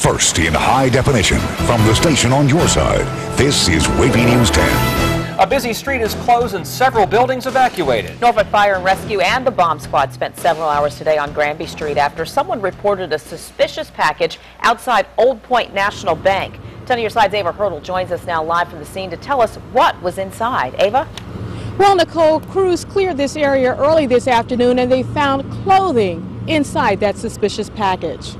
First in high definition from the station on your side, this is WAVY News 10. A busy street is closed and several buildings evacuated. Norfolk Fire and Rescue and the bomb squad spent several hours today on Granby Street after someone reported a suspicious package outside Old Point National Bank. 10 on your side's Ava Hurdle joins us now live from the scene to tell us what was inside. Ava? Well, Nicole, crews cleared this area early this afternoon and they found clothing inside that suspicious package.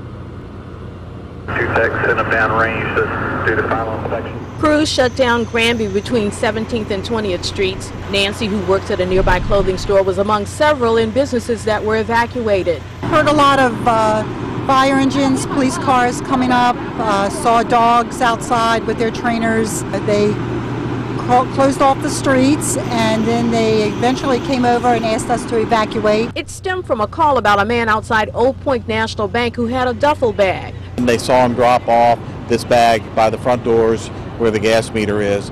2 techs sent them down range to do the final inspection. Crews shut down Granby between 17th and 20th Streets. Nancy, who works at a nearby clothing store, was among several in businesses that were evacuated. Heard a lot of fire engines, police cars coming up, saw dogs outside with their trainers. They closed off the streets and then they eventually came over and asked us to evacuate. It stemmed from a call about a man outside Old Point National Bank who had a duffel bag. They saw him drop off this bag by the front doors where the gas meter is.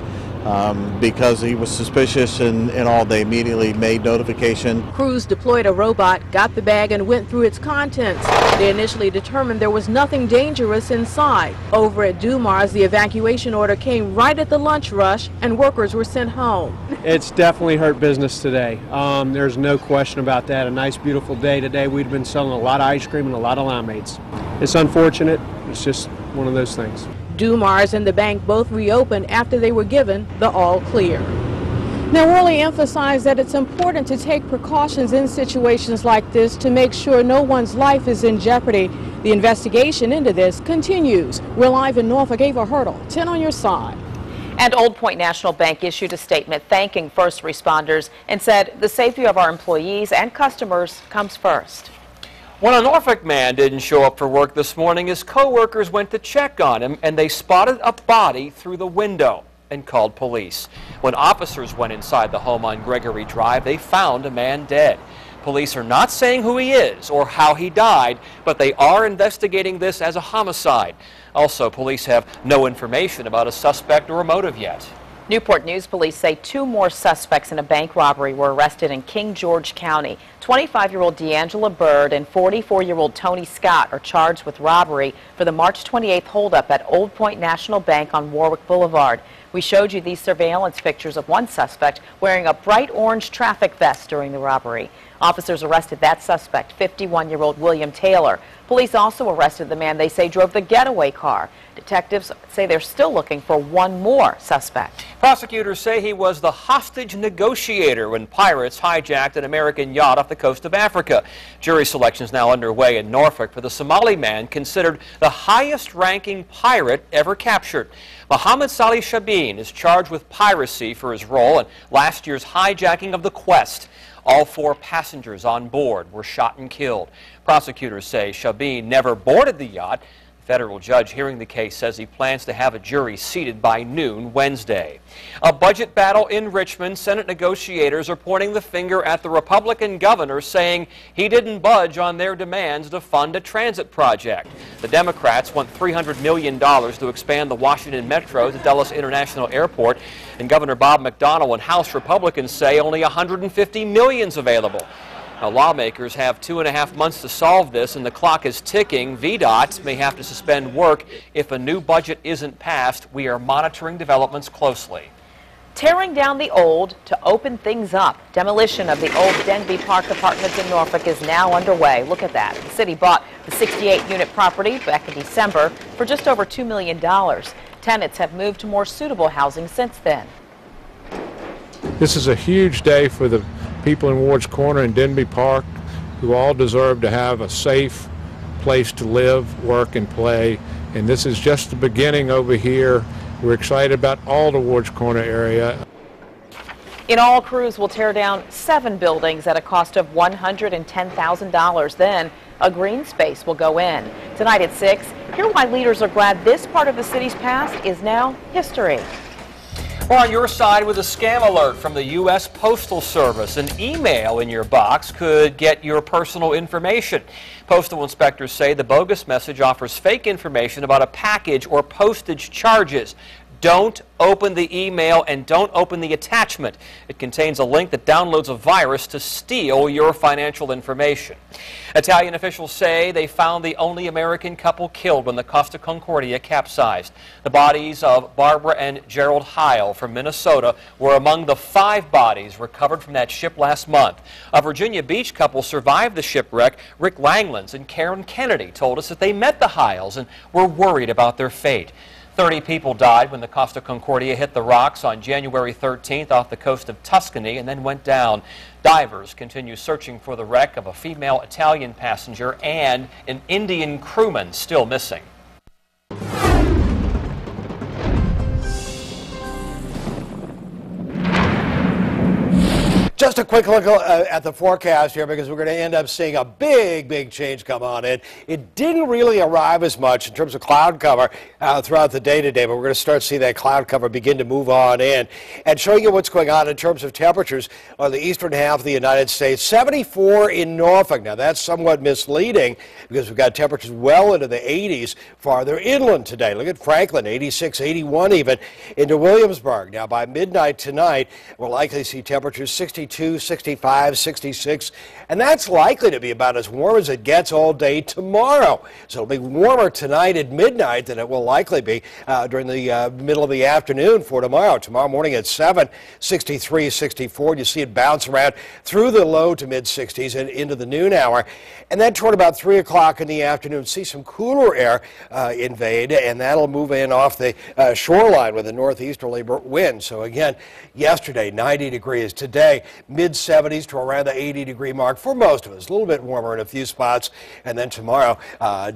Because he was suspicious and all, they immediately made notification. Crews deployed a robot, got the bag, and went through its contents. They initially determined there was nothing dangerous inside. Over at Dumars, the evacuation order came right at the lunch rush, and workers were sent home. It's definitely hurt business today. There's no question about that. A nice, beautiful day today. We'd been selling a lot of ice cream and a lot of limeades. It's unfortunate. It's just one of those things. Dumars and the bank both reopened after they were given the all clear. Now, Worley emphasized that it's important to take precautions in situations like this to make sure no one's life is in jeopardy. The investigation into this continues. We're live in Norfolk. Ava Hurdle, 10 on your side. And Old Point National Bank issued a statement thanking first responders and said the safety of our employees and customers comes first. When a Norfolk man didn't show up for work this morning, his co-workers went to check on him and they spotted a body through the window and called police. When officers went inside the home on Gregory Drive, they found a man dead. Police are not saying who he is or how he died, but they are investigating this as a homicide. Also, police have no information about a suspect or a motive yet. Newport News police say 2 more suspects in a bank robbery were arrested in King George County. 25-year-old D'Angela Bird and 44-year-old Tony Scott are charged with robbery for the March 28th holdup at Old Point National Bank on Warwick Boulevard. We showed you these surveillance pictures of one suspect wearing a bright orange traffic vest during the robbery. Officers arrested that suspect, 51-year-old William Taylor. Police also arrested the man they say drove the getaway car. Detectives say they're still looking for 1 more suspect. Prosecutors say he was the hostage negotiator when pirates hijacked an American yacht off the coast of Africa. Jury selection is now underway in Norfolk for the Somali man considered the highest-ranking pirate ever captured. Mohammed Salih Shabin is charged with piracy for his role in last year's hijacking of the Quest. All 4 passengers on board were shot and killed. Prosecutors say Shabin never boarded the yacht. The federal judge hearing the case says he plans to have a jury seated by noon Wednesday. A budget battle in Richmond. Senate negotiators are pointing the finger at the Republican governor, saying he didn't budge on their demands to fund a transit project. The Democrats want $300 million to expand the Washington Metro to Dulles International Airport, and Governor Bob McDonnell and House Republicans say only $150 million is available. Now, lawmakers have 2.5 months to solve this, and the clock is ticking. VDOT may have to suspend work if a new budget isn't passed. We are monitoring developments closely. Tearing down the old to open things up. Demolition of the old Denby Park apartments in Norfolk is now underway. Look at that. The city bought the 68-unit property back in December for just over $2 million. Tenants have moved to more suitable housing since then. This is a huge day for the people in Ward's Corner and Denby Park, who all deserve to have a safe place to live, work, and play. And this is just the beginning over here. We're excited about all the Ward's Corner area. In all, crews will tear down 7 buildings at a cost of $110,000. Then a green space will go in. Tonight at 6, hear why leaders are glad this part of the city's past is now history. We're on your side with a scam alert from the U.S. Postal Service. An email in your box could get your personal information. Postal inspectors say the bogus message offers fake information about a package or postage charges. Don't open the email and don't open the attachment. It contains a link that downloads a virus to steal your financial information. Italian officials say they found the only American couple killed when the Costa Concordia capsized. The bodies of Barbara and Gerald Heil from Minnesota were among the 5 bodies recovered from that ship last month. A Virginia Beach couple survived the shipwreck. Rick Langlands and Karen Kennedy told us that they met the Heils and were worried about their fate. 30 people died when the Costa Concordia hit the rocks on January 13th off the coast of Tuscany and then went down. Divers continue searching for the wreck of a female Italian passenger and an Indian crewman still missing. Just a quick look at the forecast here, because we're going to end up seeing a big change come on in. It didn't really arrive as much in terms of cloud cover throughout the day today, but we're going to start to see that cloud cover begin to move on in. And showing you what's going on in terms of temperatures on the eastern half of the United States. 74 in Norfolk. Now that's somewhat misleading because we've got temperatures well into the 80s farther inland today. Look at Franklin, 86, 81 even into Williamsburg. Now by midnight tonight, we'll likely see temperatures 62, 65, 66, and that's likely to be about as warm as it gets all day tomorrow. So it'll be warmer tonight at midnight than it will likely be during the middle of the afternoon for tomorrow. Tomorrow morning at 7, 63, 64. You see it bounce around through the low to mid 60s and into the noon hour. And then toward about 3 o'clock in the afternoon, see some cooler air invade, and that'll move in off the shoreline with a northeasterly wind. So again, yesterday 90 degrees. Today mid 70s to around the 80-degree mark for most of us. A little bit warmer in a few spots. And then tomorrow,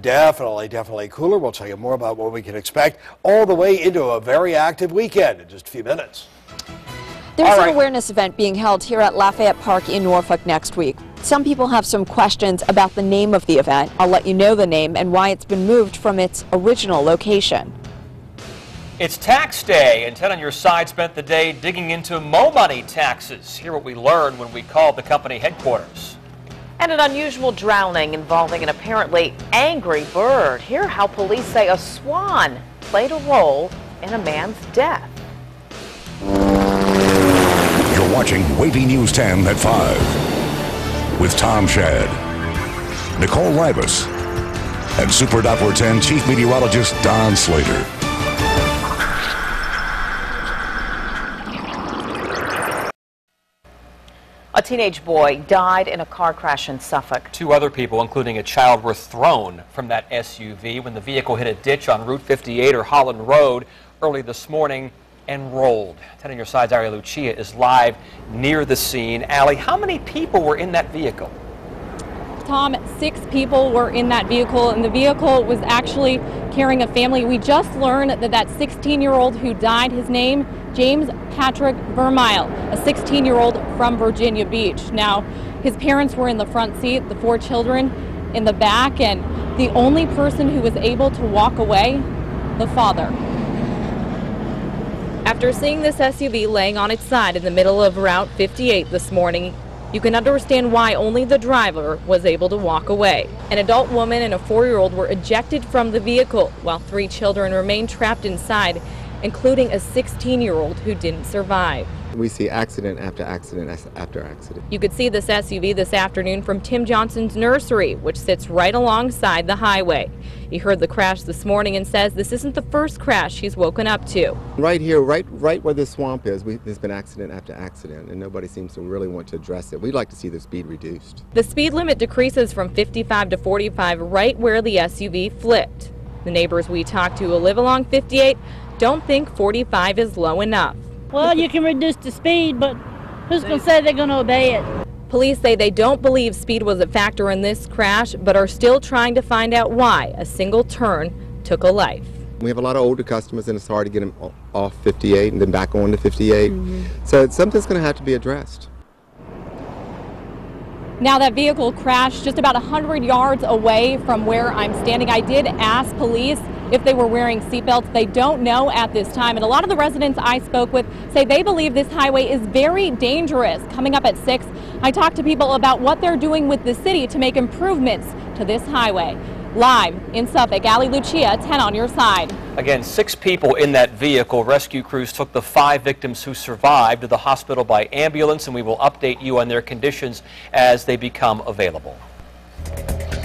definitely cooler. We'll tell you more about what we can expect all the way into a very active weekend in just a few minutes. There's an awareness event being held here at Lafayette Park in Norfolk next week. Some people have some questions about the name of the event. I'll let you know the name and why it's been moved from its original location. It's tax day, and Ted on your side spent the day digging into Mo Money taxes. Hear what we learned when we called the company headquarters. And an unusual drowning involving an apparently angry bird. Hear how police say a swan played a role in a man's death. You're watching WAVY News 10 at 5 with Tom Shad, Nicole Ribas, and Super Doppler 10 Chief Meteorologist Don Slater. A teenage boy died in a car crash in Suffolk. 2 other people, including a child, were thrown from that SUV when the vehicle hit a ditch on Route 58 or Holland Road early this morning and rolled. 10 on your side's Ari Lucia is live near the scene. Allie, how many people were in that vehicle? Tom, 6 people were in that vehicle, and the vehicle was actually carrying a family. We just learned that that 16-year-old who died, his name, James Patrick Vermeil, a 16-year-old from Virginia Beach. Now, his parents were in the front seat, the 4 children in the back, and the only person who was able to walk away, the father. After seeing this SUV laying on its side in the middle of Route 58 this morning, you can understand why only the driver was able to walk away. An adult woman and a 4-year-old were ejected from the vehicle, while 3 children remain trapped inside, including a 16-year-old who didn't survive. We see accident after accident after accident. You could see this SUV this afternoon from Tim Johnson's Nursery, which sits right alongside the highway. He heard the crash this morning and says this isn't the first crash he's woken up to. Right here, right where this swamp is, there's been accident after accident, and nobody seems to really want to address it. We'd like to see the speed reduced. The speed limit decreases from 55 to 45 right where the SUV flipped. The neighbors we talked to who live along 58 don't think 45 is low enough. Well, you can reduce the speed, but who's going to say they're going to obey it? Police say they don't believe speed was a factor in this crash, but are still trying to find out why a single turn took a life. We have a lot of older customers, and it's hard to get them off 58 and then back on to 58. So something's going to have to be addressed. Now that vehicle crashed just about 100 yards away from where I'm standing. I did ask police if they were wearing seatbelts. They don't know at this time, and a lot of the residents I spoke with say they believe this highway is very dangerous. Coming up at 6, I talked to people about what they're doing with the city to make improvements to this highway. Live in Suffolk, Allie Lucia, 10 on your side. Again, 6 people in that vehicle. Rescue crews took the 5 victims who survived to the hospital by ambulance, and we will update you on their conditions as they become available.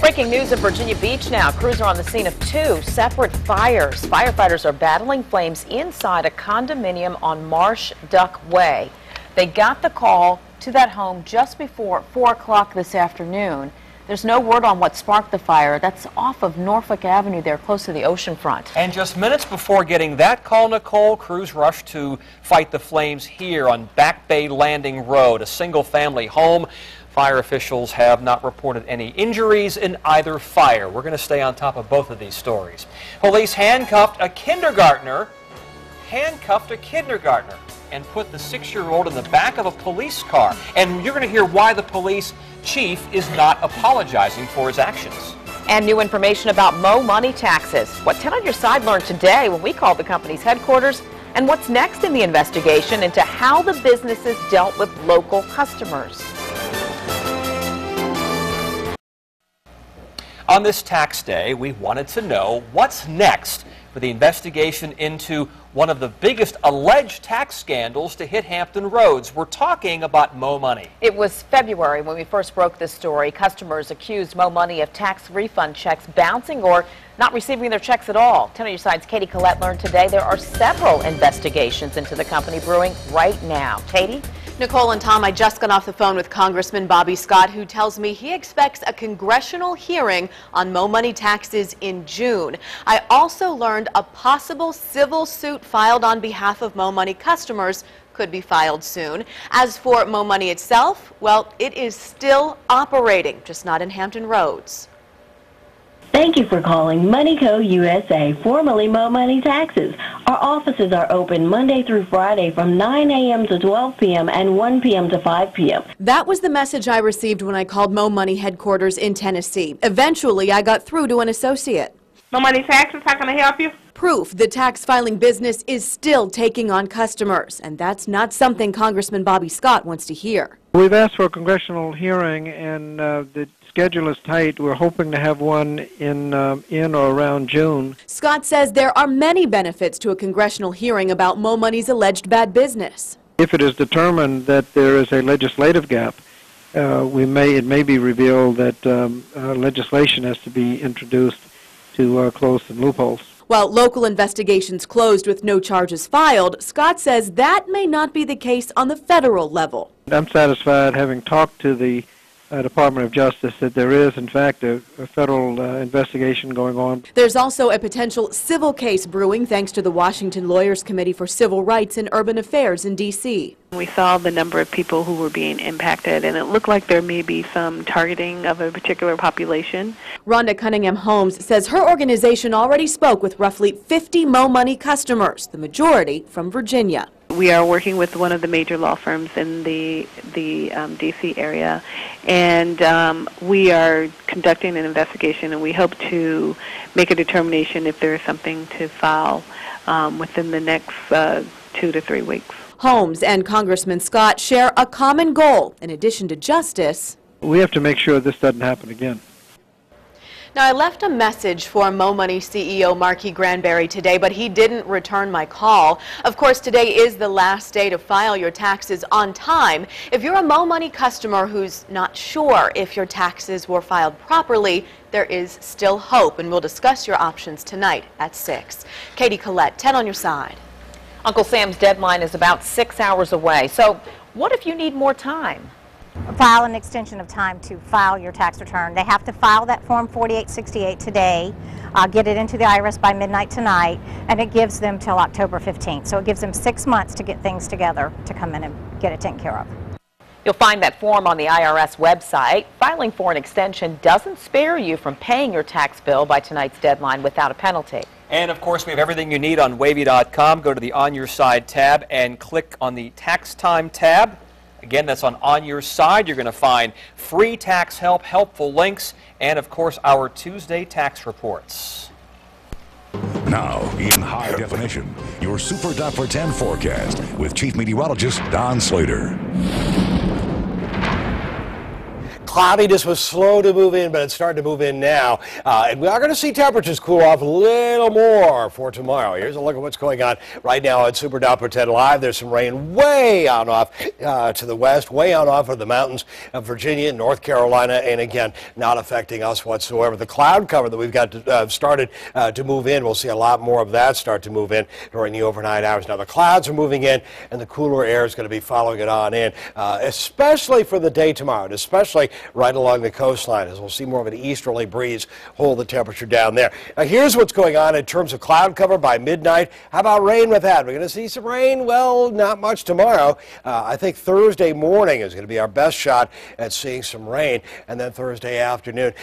Breaking news in Virginia Beach now. Crews are on the scene of 2 separate fires. Firefighters are battling flames inside a condominium on Marsh Duck Way. They got the call to that home just before 4 o'clock this afternoon. There's no word on what sparked the fire. That's off of Norfolk Avenue there, close to the ocean front. And just minutes before getting that call, Nicole, crews rushed to fight the flames here on Back Bay Landing Road, a single-family home. Fire officials have not reported any injuries in either fire. We're going to stay on top of both of these stories. Police handcuffed a kindergartner and put the 6-year-old in the back of a police car. And you're going to hear why the police chief is not apologizing for his actions. And new information about Mo Money taxes. What 10 on your side learned today when we called the company's headquarters, and what's next in the investigation into how the businesses dealt with local customers. On this tax day, we wanted to know what's next for the investigation into one of the biggest alleged tax scandals to hit Hampton roads. We're talking about Mo Money. It was February when we first broke this story. Customers accused Mo Money of tax refund checks bouncing or not receiving their checks at all. 10 on your side's Katie Collett learned today there are several investigations into the company brewing right now. Katie? Nicole and Tom, I just got off the phone with Congressman Bobby Scott, who tells me he expects a congressional hearing on Mo Money taxes in June. I also learned a possible civil suit filed on behalf of Mo Money customers could be filed soon. As for Mo Money itself, well, it is still operating, just not in Hampton roads. Thank you for calling MoneyCo USA, formerly Mo Money Taxes. Our offices are open Monday through Friday from 9 a.m. to 12 p.m. and 1 p.m. to 5 p.m. That was the message I received when I called Mo Money headquarters in Tennessee. Eventually, I got through to an associate. Mo Money Taxes, how can I help you? Proof the tax filing business is still taking on customers, and that's not something Congressman Bobby Scott wants to hear. We've asked for a congressional hearing, and the schedule is tight. We're hoping to have one in or around June. Scott says there are many benefits to a congressional hearing about Mo Money's alleged bad business. If it is determined that there is a legislative gap, it may be revealed that legislation has to be introduced to close some loopholes. While local investigations closed with no charges filed, Scott says that may not be the case on the federal level. I'm satisfied, having talked to the Department of Justice, that there is, in fact, a federal investigation going on. There's also a potential civil case brewing thanks to the Washington Lawyers Committee for Civil Rights and Urban Affairs in D.C. We saw the number of people who were being impacted, and it looked like there may be some targeting of a particular population. Rhonda Cunningham Holmes says her organization already spoke with roughly 50 Mo Money customers, the majority from Virginia. We are working with one of the major law firms in the D.C. area, and we are conducting an investigation, and we hope to make a determination if there is something to file within the next 2 to 3 weeks. Holmes and Congressman Scott share a common goal. In addition to justice, we have to make sure this doesn't happen again. Now, I left a message for Mo Money CEO Marquis Granberry today, but he didn't return my call. Of course, today is the last day to file your taxes on time. If you're a Mo Money customer who's not sure if your taxes were filed properly, there is still hope, and we'll discuss your options tonight at 6. Katie Collett, 10 on your side. Uncle Sam's deadline is about 6 hours away. So what if you need more time? File an extension of time to file your tax return. They have to file that Form 4868 today, get it into the IRS by midnight tonight, and it gives them till October 15th. So it gives them 6 months to get things together to come in and get it taken care of. You'll find that form on the IRS website. Filing for an extension doesn't spare you from paying your tax bill by tonight's deadline without a penalty. And of course, we have everything you need on WAVY.com. Go to the On Your Side tab and click on the Tax Time tab. Again, that's on Your Side. You're going to find free tax help, helpful links, and of course, our Tuesday tax reports. Now, in high definition, your Super Dapper 10 forecast with Chief Meteorologist Don Slater. cloudiness was slow to move in, but it's starting to move in now. And we are going to see temperatures cool off a little more for tomorrow. Here's a look at what's going on right now at Super Doppler 10 Live. There's some rain way on off to the west, way on off of the mountains of Virginia and North Carolina, and again, not affecting us whatsoever. The cloud cover that we've got started to move in, we'll see a lot more of that start to move in during the overnight hours. Now, the clouds are moving in, and the cooler air is going to be following it on in, especially for the day tomorrow, and especially right along the coastline, as we'll see more of an easterly breeze hold the temperature down there. Now, here's what's going on in terms of cloud cover by midnight. How about rain with that? We're going to see some rain. Well, not much tomorrow. I think Thursday morning is going to be our best shot at seeing some rain, and then Thursday afternoon,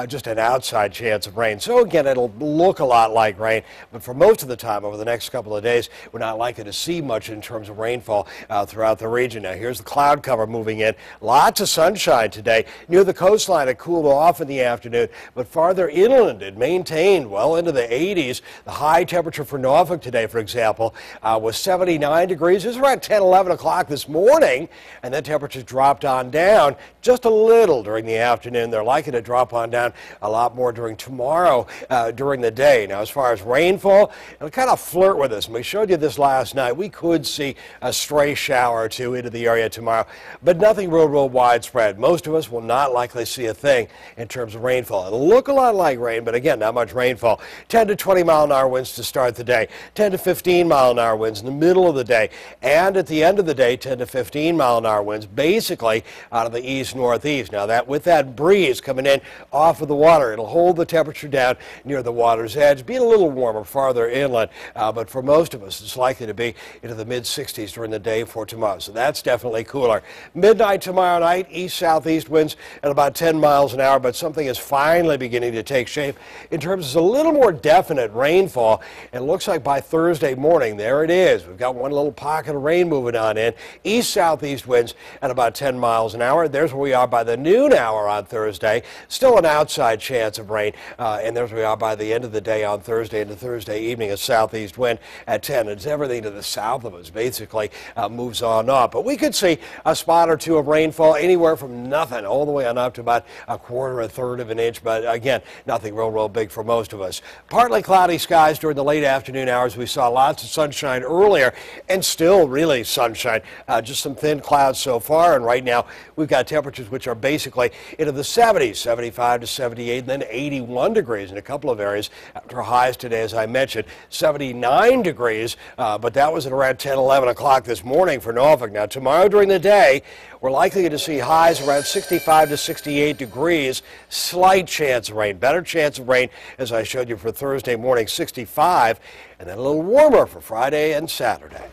just an outside chance of rain. So again, it'll look a lot like rain, but for most of the time over the next couple of days, we're not likely to see much in terms of rainfall throughout the region. Now, here's the cloud cover moving in. Lots of sunshine today. Near the coastline, it cooled off in the afternoon, but farther inland, it maintained well into the 80s. The high temperature for Norfolk today, for example, was 79 degrees. It was around 10, 11 o'clock this morning, and then temperatures dropped on down just a little during the afternoon. They're likely to drop on down a lot more during tomorrow during the day. Now, as far as rainfall, it'll kind of flirt with us. And we showed you this last night. We could see a stray shower or two into the area tomorrow, but nothing real widespread. Most of us will not likely see a thing in terms of rainfall. It'll look a lot like rain, but again, not much rainfall. 10 to 20 mile-an-hour winds to start the day, 10 to 15 mile-an-hour winds in the middle of the day, and at the end of the day, 10 to 15 mile-an-hour winds basically out of the east-northeast. Now, with that breeze coming in off of the water, it'll hold the temperature down near the water's edge, being a little warmer farther inland, but for most of us, it's likely to be into the mid-60s during the day for tomorrow. So that's definitely cooler. Midnight tomorrow night, east-southeast winds at about 10 miles an hour, but something is finally beginning to take shape in terms of a little more definite rainfall. It looks like by Thursday morning, there it is. We've got one little pocket of rain moving on in. East-southeast winds at about 10 miles an hour. There's where we are by the noon hour on Thursday. Still an outside chance of rain, and there's where we are by the end of the day on Thursday into Thursday evening, a southeast wind at 10. It's everything to the south of us basically moves on up. But we could see a spot or two of rainfall anywhere from nothing all the way on up to about a quarter, a third of an inch. But again, nothing real big for most of us. Partly cloudy skies during the late afternoon hours. We saw lots of sunshine earlier, and still really sunshine. Just some thin clouds so far. And right now, we've got temperatures which are basically into the 70s, 75 to 78, and then 81 degrees in a couple of areas. After highs today, as I mentioned, 79 degrees, but that was at around 10, 11 o'clock this morning for Norfolk. Now, tomorrow during the day, we're likely to see highs around 65 to 68 degrees. Slight chance of rain, better chance of rain, as I showed you for Thursday morning, 65, and then a little warmer for Friday and Saturday.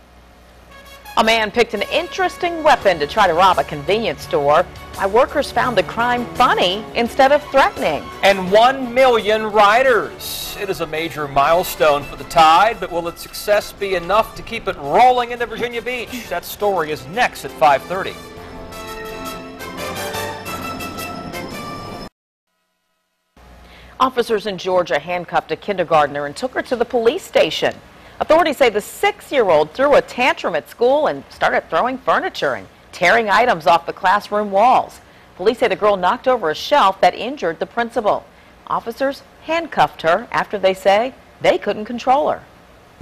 A man picked an interesting weapon to try to rob a convenience store. My workers found the crime funny instead of threatening. And 1 million riders. It is a major milestone for the Tide, but will its success be enough to keep it rolling into Virginia Beach? That story is next at 5:30. Officers in Georgia handcuffed a kindergartner and took her to the police station. Authorities say the 6-year-old threw a tantrum at school and started throwing furniture and tearing items off the classroom walls. Police say the girl knocked over a shelf that injured the principal. Officers handcuffed her after they say they couldn't control her.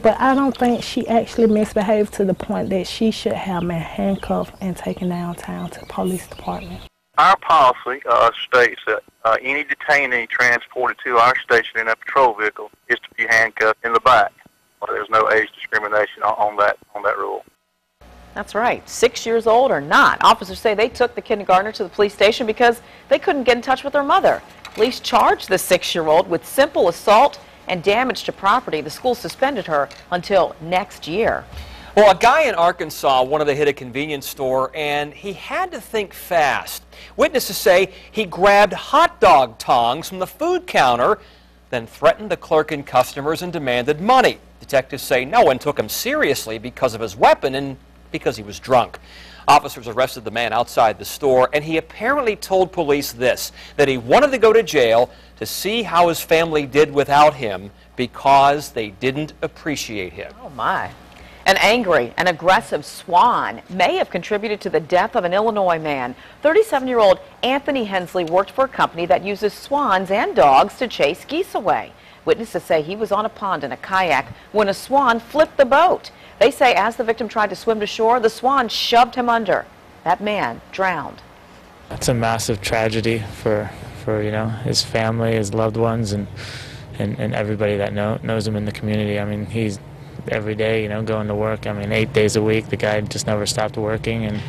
But I don't think she actually misbehaved to the point that she should have been handcuffed and taken downtown to the police department. Our policy states that any detainee transported to our station in a patrol vehicle is to be handcuffed in the back. There's no age discrimination on that rule. That's right, 6 years old or not. Officers say they took the kindergartner to the police station because they couldn't get in touch with her mother. Police charged the 6-year-old with simple assault and damage to property. The school suspended her until next year. Well, a guy in Arkansas wanted to hit a convenience store, and he had to think fast. Witnesses say he grabbed hot dog tongs from the food counter, then threatened the clerk and customers and demanded money. Detectives say no one took him seriously because of his weapon and because he was drunk. Officers arrested the man outside the store, and he apparently told police this, that he wanted to go to jail to see how his family did without him because they didn't appreciate him. Oh, my. An angry and aggressive swan may have contributed to the death of an Illinois man. 37-year-old Anthony Hensley worked for a company that uses swans and dogs to chase geese away. Witnesses say he was on a pond in a kayak when a swan flipped the boat. They say as the victim tried to swim to shore, the swan shoved him under. That man drowned. It's a massive tragedy for his family, his loved ones, and everybody that knows him in the community. I mean, he's every day, going to work. I mean, 8 days a week. The guy just never stopped working, and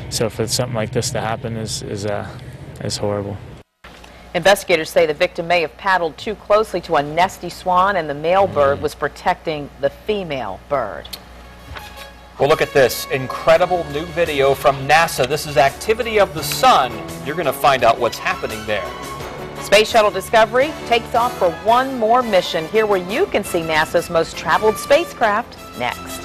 so for something like this to happen is horrible. Investigators say the victim may have paddled too closely to a nesty swan, and the male bird was protecting the female bird. Well, look at this incredible new video from NASA. This is activity of the sun. You're going to find out what's happening there. Space Shuttle Discovery takes off for one more mission. Here where you can see NASA's most traveled spacecraft next.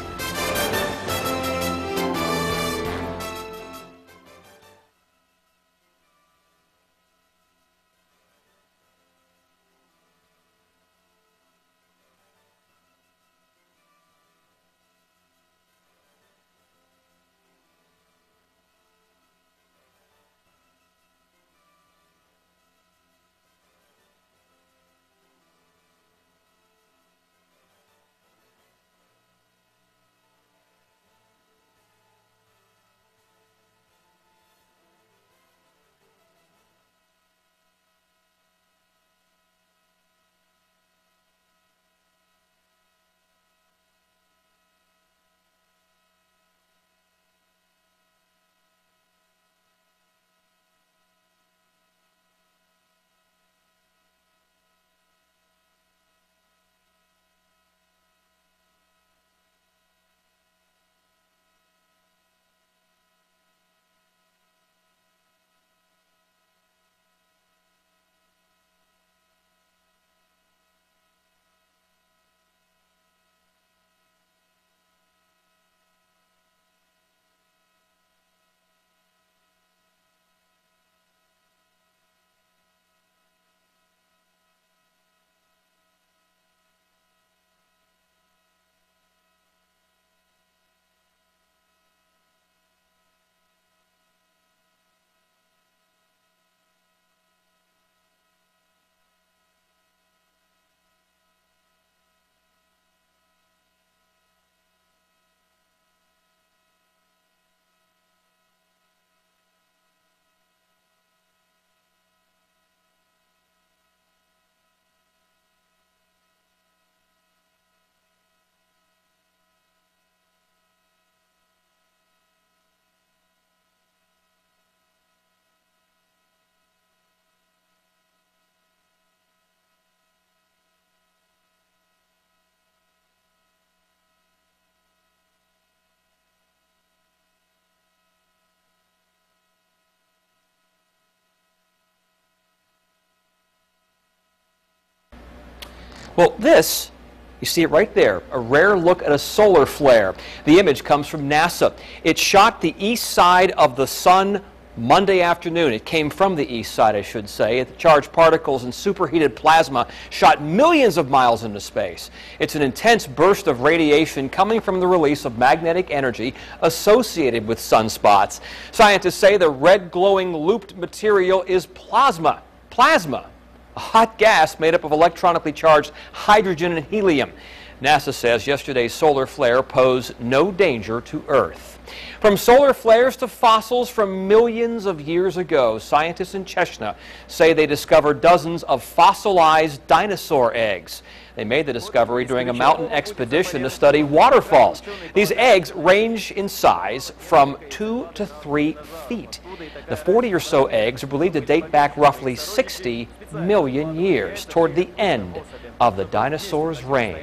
Well, this, you see it right there, a rare look at a solar flare. The image comes from NASA. It shot the east side of the sun Monday afternoon. It came from the east side, I should say. The charged particles and superheated plasma shot millions of miles into space. It's an intense burst of radiation coming from the release of magnetic energy associated with sunspots. Scientists say the red glowing looped material is plasma. A hot gas made up of electronically charged hydrogen and helium. NASA says yesterday's solar flare posed no danger to Earth. From solar flares to fossils from millions of years ago, scientists in Chechnya say they discovered dozens of fossilized dinosaur eggs. They made the discovery during a mountain expedition to study waterfalls. These eggs range in size from 2 to 3 feet. The 40 or so eggs are believed to date back roughly 60 million years, toward the end of the dinosaurs' reign.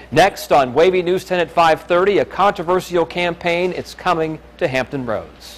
Next on WAVY News 10 at 5:30, a controversial campaign. It's coming to Hampton Roads.